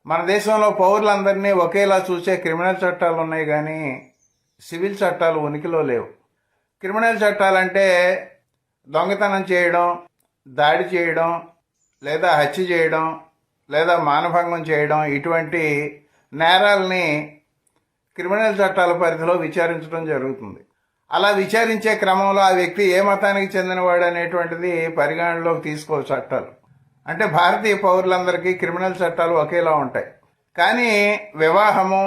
మన దేశంలో పౌరులందరినీ ఒకేలా చూసే క్రిమినల్ చట్టాలు ఉన్నాయి, కానీ సివిల్ చట్టాలు ఉనికిలో లేవు. క్రిమినల్ చట్టాలంటే దొంగతనం చేయడం, దాడి చేయడం, లేదా హత్య చేయడం, లేదా మానభంగం చేయడం, ఇటువంటి నేరాలని క్రిమినల్ చట్టాల పరిధిలో విచారించడం జరుగుతుంది. అలా విచారించే క్రమంలో ఆ వ్యక్తి ఏ మతానికి చెందినవాడు అనేటువంటిది పరిగణనలోకి తీసుకో చట్టాలు. అంటే భారతీయ పౌరులందరికీ క్రిమినల్ చట్టాలు ఒకేలా ఉంటాయి. కానీ వివాహము,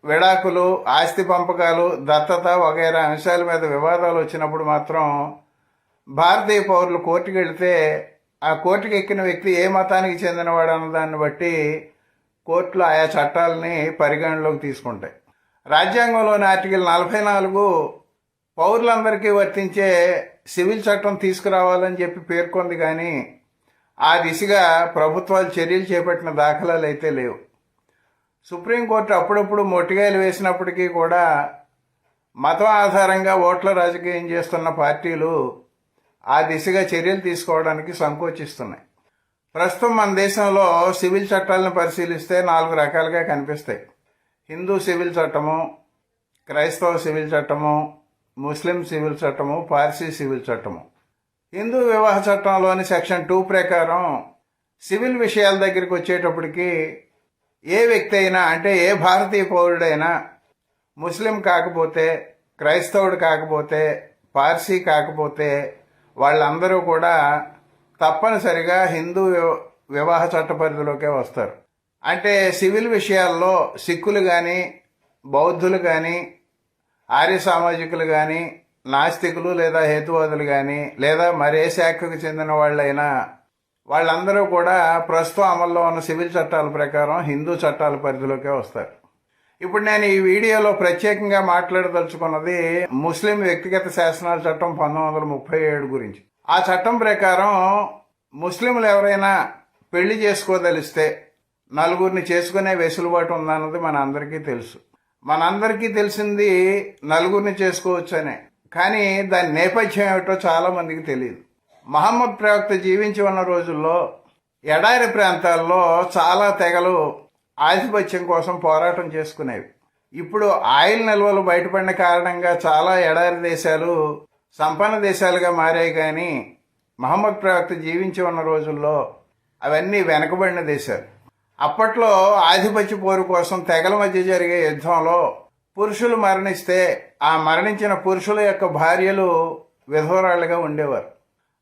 విడాకులు, ఆస్తి పంపకాలు, దత్తత వగైరా అంశాల మీద వివాదాలు వచ్చినప్పుడు మాత్రం భారతీయ పౌరులు కోర్టుకు వెళితే ఆ కోర్టుకు ఎక్కిన వ్యక్తి ఏ మతానికి చెందినవాడు అన్న దాన్ని బట్టి కోర్టులు ఆయా చట్టాలని పరిగణనలోకి తీసుకుంటాయి. రాజ్యాంగంలోని ఆర్టికల్ 44 పౌరులందరికీ వర్తించే సివిల్ చట్టం తీసుకురావాలని చెప్పి పేర్కొంది, కానీ ఆ దిశగా ప్రభుత్వాలు చర్యలు చేపట్టిన దాఖలాలు అయితే లేవు. సుప్రీంకోర్టు అప్పుడప్పుడు మొట్టికాయలు వేసినప్పటికీ కూడా మతం ఆధారంగా ఓట్ల రాజకీయం చేస్తున్న పార్టీలు ఆ దిశగా చర్యలు తీసుకోవడానికి సంకోచిస్తున్నాయి. ప్రస్తుతం మన దేశంలో సివిల్ చట్టాలను పరిశీలిస్తే 4 రకాలుగా కనిపిస్తాయి. హిందూ సివిల్ చట్టము, క్రైస్తవ సివిల్ చట్టము, ముస్లిం సివిల్ చట్టము, పార్సీ సివిల్ చట్టము. హిందూ వివాహ చట్టంలోని సెక్షన్ 2 ప్రకారం సివిల్ విషయాల దగ్గరికి వచ్చేటప్పటికి ఏ వ్యక్తి అయినా, అంటే ఏ భారతీయ పౌరుడైనా ముస్లిం కాకపోతే, క్రైస్తవుడు కాకపోతే, పార్సీ కాకపోతే వాళ్ళందరూ కూడా తప్పనిసరిగా హిందూ వివాహ చట్ట పరిధిలోకే వస్తారు. అంటే సివిల్ విషయాల్లో సిక్కులు కానీ, బౌద్ధులు కానీ, ఆర్య సామాజికులు కానీ, నాస్తికులు లేదా హేతువాదులు కానీ, లేదా మరే శాఖకు చెందిన వాళ్ళైనా వాళ్ళందరూ కూడా ప్రస్తుతం అమల్లో ఉన్న సివిల్ చట్టాల ప్రకారం హిందూ చట్టాల పరిధిలోకే వస్తారు. ఇప్పుడు నేను ఈ వీడియోలో ప్రత్యేకంగా మాట్లాడదలుచుకున్నది ముస్లిం వ్యక్తిగత శాసనాల చట్టం 1937 గురించి. ఆ చట్టం ప్రకారం ముస్లింలు ఎవరైనా పెళ్లి చేసుకోదలిస్తే నలుగురిని చేసుకునే వెసులుబాటు ఉందన్నది మన అందరికీ తెలుసు. మనందరికీ తెలిసింది నలుగురిని చేసుకోవచ్చనే, కానీ దాని నేపథ్యం ఏమిటో చాలా మందికి తెలియదు. మహమ్మద్ ప్రవక్త జీవించి ఉన్న రోజుల్లో ఎడారి ప్రాంతాల్లో చాలా తెగలు ఆధిపత్యం కోసం పోరాటం చేసుకునేవి. ఇప్పుడు ఆయిల్ నిల్వలు బయటపడిన కారణంగా చాలా ఎడారి దేశాలు సంపన్న దేశాలుగా మారాయి, కానీ మహమ్మద్ ప్రవక్త జీవించి ఉన్న రోజుల్లో అవన్నీ వెనకబడిన దేశాలు. అప్పట్లో ఆధిపత్య పోరు కోసం తెగల మధ్య జరిగే యుద్ధంలో పురుషులు మరణిస్తే ఆ మరణించిన పురుషుల యొక్క భార్యలు విధవరాళ్లుగా ఉండేవారు.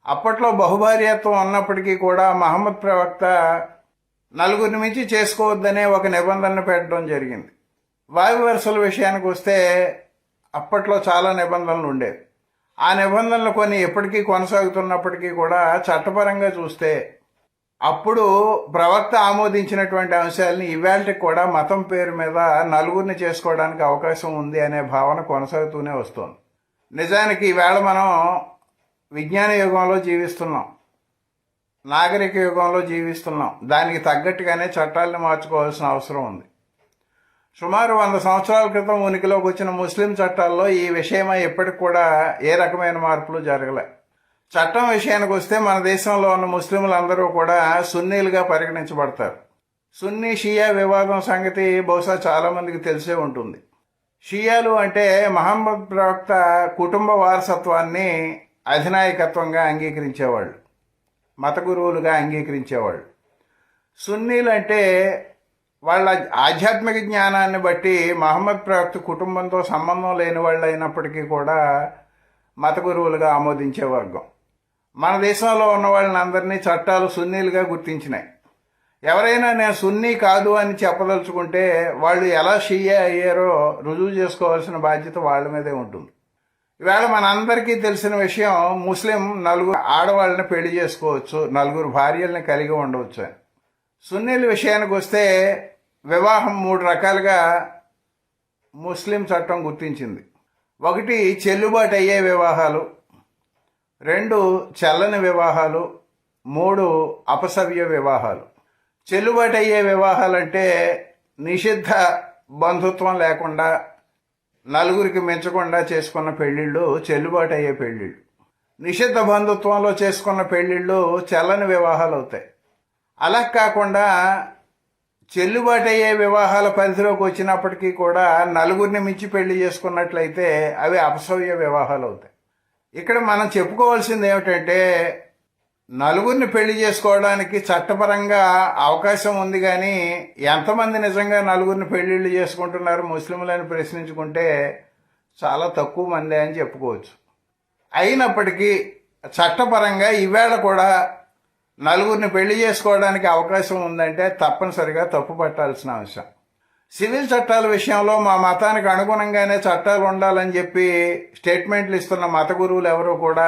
అప్పట్లో బహుభార్యత్వం ఉన్నప్పటికీ కూడా మహమ్మద్ ప్రవక్త నలుగురిని మించి చేసుకోవద్దనే ఒక నిబంధన పెట్టడం జరిగింది. వాయు వరుసల విషయానికి వస్తే అప్పట్లో చాలా నిబంధనలు ఉండేవి. ఆ నిబంధనలు కొన్ని ఎప్పటికీ కొనసాగుతున్నప్పటికీ కూడా చట్టపరంగా చూస్తే అప్పుడు ప్రవక్త ఆమోదించినటువంటి అంశాలని ఇవాళకి కూడా మతం పేరు మీద నలుగురిని చేసుకోవడానికి అవకాశం ఉంది అనే భావన కొనసాగుతూనే వస్తుంది. నిజానికి ఈవేళ మనం విజ్ఞాన యుగంలో జీవిస్తున్నాం, నాగరిక యుగంలో జీవిస్తున్నాం. దానికి తగ్గట్టుగానే చట్టాలను మార్చుకోవాల్సిన అవసరం ఉంది. సుమారు 100 సంవత్సరాల క్రితం ఉనికిలోకి వచ్చిన ముస్లిం చట్టాల్లో ఈ విషయమై ఇప్పటికి కూడా ఏ రకమైన మార్పులు జరగలే. చట్టం విషయానికి వస్తే మన దేశంలో ఉన్న ముస్లింలందరూ కూడా సున్నీలుగా పరిగణించబడతారు. సున్నీ షియా వివాదం సంగతి బహుశా చాలా మందికి తెలిసే ఉంటుంది. షియాలు అంటే మహమ్మద్ ప్రవక్త కుటుంబ వారసత్వాన్ని అధినాయకత్వంగా అంగీకరించేవాళ్ళు, మత గురువులుగా అంగీకరించేవాళ్ళు. సున్నీలు అంటే వాళ్ళ ఆధ్యాత్మిక జ్ఞానాన్ని బట్టి మహమ్మద్ ప్రవక్త కుటుంబంతో సంబంధం లేని వాళ్ళు అయినప్పటికీ కూడా మత గురువులుగా ఆమోదించే వర్గం. మన దేశంలో ఉన్న వాళ్ళని అందరినీ చట్టాలు సున్నీలుగా గుర్తించినాయి. ఎవరైనా నేను సున్నీ కాదు అని చెప్పదలుచుకుంటే వాళ్ళు ఎలా షియా అయ్యారో రుజువు చేసుకోవాల్సిన బాధ్యత వాళ్ళ మీదే ఉంటుంది. ఇవాళ మనందరికీ తెలిసిన విషయం, ముస్లిం 4 ఆడవాళ్ళని పెళ్లి చేసుకోవచ్చు, 4 భార్యల్ని కలిగి ఉండవచ్చు. సున్నీల విషయానికి వస్తే వివాహం 3 రకాలుగా ముస్లిం చట్టం గుర్తించింది. 1 చెల్లుబాటు అయ్యే వివాహాలు, 2 చల్లని వివాహాలు, 3 అపసవ్య వివాహాలు. చెల్లుబాటు అయ్యే వివాహాలంటే నిషిద్ధ బంధుత్వం లేకుండా 4కి మించకుండా చేసుకున్న పెళ్లిళ్ళు చెల్లుబాటు అయ్యే పెళ్లిళ్ళు. నిషిద్ధ బంధుత్వంలో చేసుకున్న పెళ్లిళ్ళు చల్లని వివాహాలు అవుతాయి. అలా కాకుండా చెల్లుబాటు అయ్యే వివాహాల పరిధిలోకి వచ్చినప్పటికీ కూడా నలుగురిని మించి పెళ్లి చేసుకున్నట్లయితే అవి అపసవ్య వివాహాలు అవుతాయి. ఇక్కడ మనం చెప్పుకోవాల్సింది ఏమిటంటే నలుగురిని పెళ్లి చేసుకోవడానికి చట్టపరంగా అవకాశం ఉంది, కానీ ఎంతమంది నిజంగా నలుగురిని పెళ్లిళ్ళు చేసుకుంటున్నారు ముస్లింలని ప్రశ్నించుకుంటే చాలా తక్కువ మంది అని చెప్పుకోవచ్చు. అయినప్పటికీ చట్టపరంగా ఈవేళ కూడా నలుగురిని పెళ్లి చేసుకోవడానికి అవకాశం ఉందంటే తప్పనిసరిగా తప్పు పట్టాల్సిన అవసరం. సివిల్ చట్టాల విషయంలో మా మతానికి అనుగుణంగానే చట్టాలు ఉండాలని చెప్పి స్టేట్మెంట్లు ఇస్తున్న మత గురువులు ఎవరు కూడా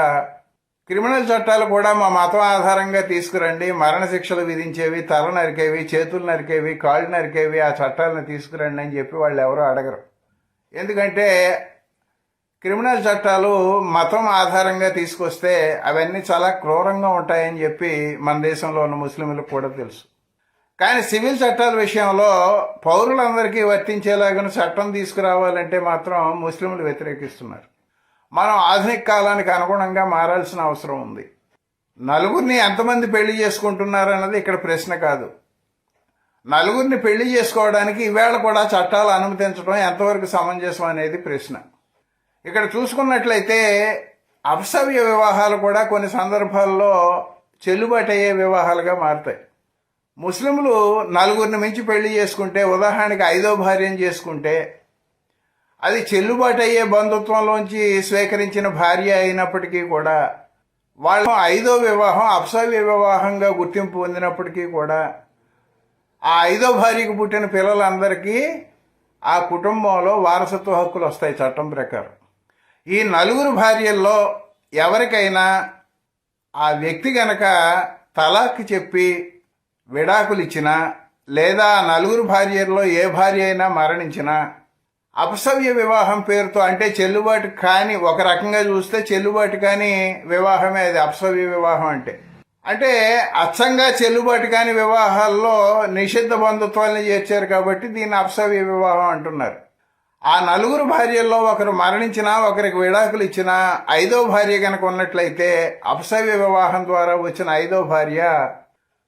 క్రిమినల్ చట్టాలు కూడా మా మతం ఆధారంగా తీసుకురండి, మరణశిక్షలు విధించేవి, తల నరికేవి, చేతులు నరికేవి, కాళ్ళు నరికేవి ఆ చట్టాలను తీసుకురండి అని చెప్పి వాళ్ళు ఎవరూ అడగరు. ఎందుకంటే క్రిమినల్ చట్టాలు మతం ఆధారంగా తీసుకొస్తే అవన్నీ చాలా క్రూరంగా ఉంటాయని చెప్పి మన దేశంలో ఉన్న ముస్లింలకు కూడా తెలుసు. కానీ సివిల్ చట్టాల విషయంలో పౌరులందరికీ వర్తించేలాగా చట్టం తీసుకురావాలంటే మాత్రం ముస్లింలు వ్యతిరేకిస్తున్నారు. మనం ఆధునిక కాలానికి అనుగుణంగా మారాల్సిన అవసరం ఉంది. నలుగురిని ఎంతమంది పెళ్లి చేసుకుంటున్నారు అన్నది ఇక్కడ ప్రశ్న కాదు. నలుగురిని పెళ్లి చేసుకోవడానికి ఈవేళ కూడా చట్టాలు అనుమతించడం ఎంతవరకు సమంజసం అనేది ప్రశ్న. ఇక్కడ చూసుకున్నట్లయితే అపసవ్య వివాహాలు కూడా కొన్ని సందర్భాల్లో చెల్లుబాటు అయ్యే వివాహాలుగా మారుతాయి. ముస్లింలు నలుగురిని మించి పెళ్లి చేసుకుంటే, ఉదాహరణకి 5వ భార్యను చేసుకుంటే అది చెల్లుబాటు అయ్యే బంధుత్వంలోంచి స్వీకరించిన భార్య అయినప్పటికీ కూడా వాళ్ళు 5వ వివాహం అపసవ్య వివాహంగా గుర్తింపు పొందినప్పటికీ కూడా ఆ 5వ భార్యకు పుట్టిన పిల్లలందరికీ ఆ కుటుంబంలో వారసత్వ హక్కులు వస్తాయి చట్టం ప్రకారం. ఈ నలుగురు భార్యల్లో ఎవరికైనా ఆ వ్యక్తి గనక తలాక్ చెప్పి విడాకులు ఇచ్చినా, లేదా నలుగురు భార్యల్లో ఏ భార్య అయినా మరణించినా అపసవ్య వివాహం పేరుతో, అంటే చెల్లుబాటు కాని, ఒక రకంగా చూస్తే చెల్లుబాటు కాని వివాహమే అది అపసవ్య వివాహం అంటే అచ్చంగా చెల్లుబాటు కాని వివాహాల్లో నిషిద్ధ బంధుత్వాన్ని చేర్చారు కాబట్టి దీన్ని అపసవ్య వివాహం అంటున్నారు. ఆ నలుగురు భార్యల్లో ఒకరు మరణించినా, ఒకరికి విడాకులు ఇచ్చినా 5వ భార్య కనుక ఉన్నట్లయితే అపసవ్య వివాహం ద్వారా వచ్చిన 5వ భార్య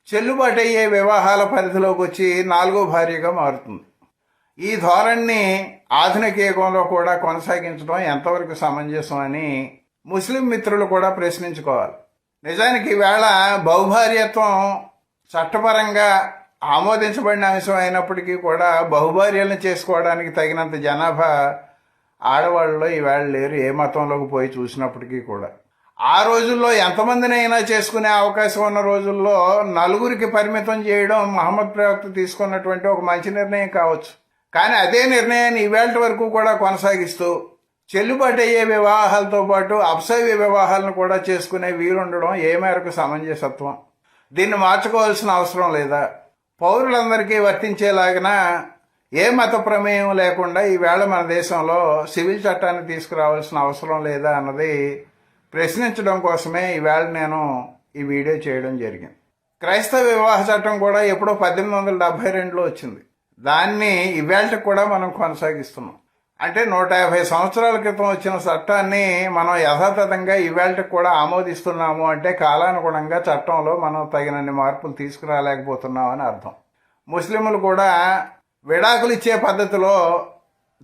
చెల్లుబాటు అయ్యే వివాహాల పరిధిలోకి వచ్చి 4వ భార్యగా మారుతుంది. ఈ ధోరణిని ఆధునిక యుగంలో కూడా కొనసాగించడం ఎంతవరకు సమంజసం అని ముస్లిం మిత్రులు కూడా ప్రశ్నించుకోవాలి. నిజానికి ఈవేళ బహుభార్యత్వం చట్టపరంగా ఆమోదించబడిన అంశం అయినప్పటికీ కూడా బహుభార్యలను చేసుకోవడానికి తగినంత జనాభా ఆడవాళ్ళలో ఈవేళ లేరు, ఏ మతంలోకి పోయి చూసినప్పటికీ కూడా. ఆ రోజుల్లో ఎంతమందినైనా చేసుకునే అవకాశం ఉన్న రోజుల్లో నలుగురికి పరిమితం చేయడం మహమ్మద్ ప్రవక్త తీసుకున్నటువంటి ఒక మంచి నిర్ణయం కావచ్చు. కానీ అదే నిర్ణయాన్ని ఈవేళ వరకు కూడా కొనసాగిస్తూ చెల్లుబాటు అయ్యే వివాహాలతో పాటు అపసవ్య వివాహాలను కూడా చేసుకునే వీలుండడం ఏ మేరకు సమంజసత్వం? దీన్ని మార్చుకోవాల్సిన అవసరం లేదా? పౌరులందరికీ వర్తించేలాగిన ఏ మత ప్రమేయం లేకుండా ఈవేళ మన దేశంలో సివిల్ చట్టాన్ని తీసుకురావాల్సిన అవసరం లేదా అన్నది ప్రశ్నించడం కోసమే ఈవేళ నేను ఈ వీడియో చేయడం జరిగింది. క్రైస్తవ వివాహ చట్టం కూడా ఎప్పుడో 1872లో వచ్చింది. దాన్ని ఈవేళ కూడా మనం కొనసాగిస్తున్నాం. అంటే 150 సంవత్సరాల క్రితం వచ్చిన చట్టాన్ని మనం యథాతథంగా ఈవేళకి కూడా ఆమోదిస్తున్నాము అంటే కాలానుగుణంగా చట్టంలో మనం తగినన్ని మార్పులు తీసుకురాలేకపోతున్నామని అర్థం. ముస్లింలు కూడా విడాకులు ఇచ్చే పద్ధతిలో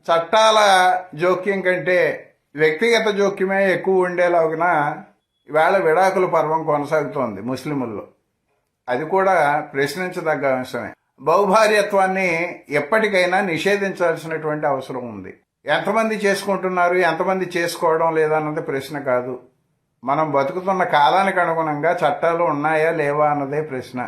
చట్టాల జోక్యం కంటే వ్యక్తిగత జోక్యమే ఎక్కువ ఉండేలాగున ఈవేళ విడాకుల పర్వం కొనసాగుతోంది ముస్లింల్లో. అది కూడా ప్రశ్నించదగ్గ అంశమే. బహుభార్యత్వాన్ని ఎప్పటికైనా నిషేధించాల్సినటువంటి అవసరం ఉంది. ఎంతమంది చేసుకుంటున్నారు, ఎంతమంది చేసుకోవడం లేదన్నది ప్రశ్న కాదు. మనం బతుకుతున్న కాలానికి అనుగుణంగా చట్టాలు ఉన్నాయా లేవా అన్నదే ప్రశ్న.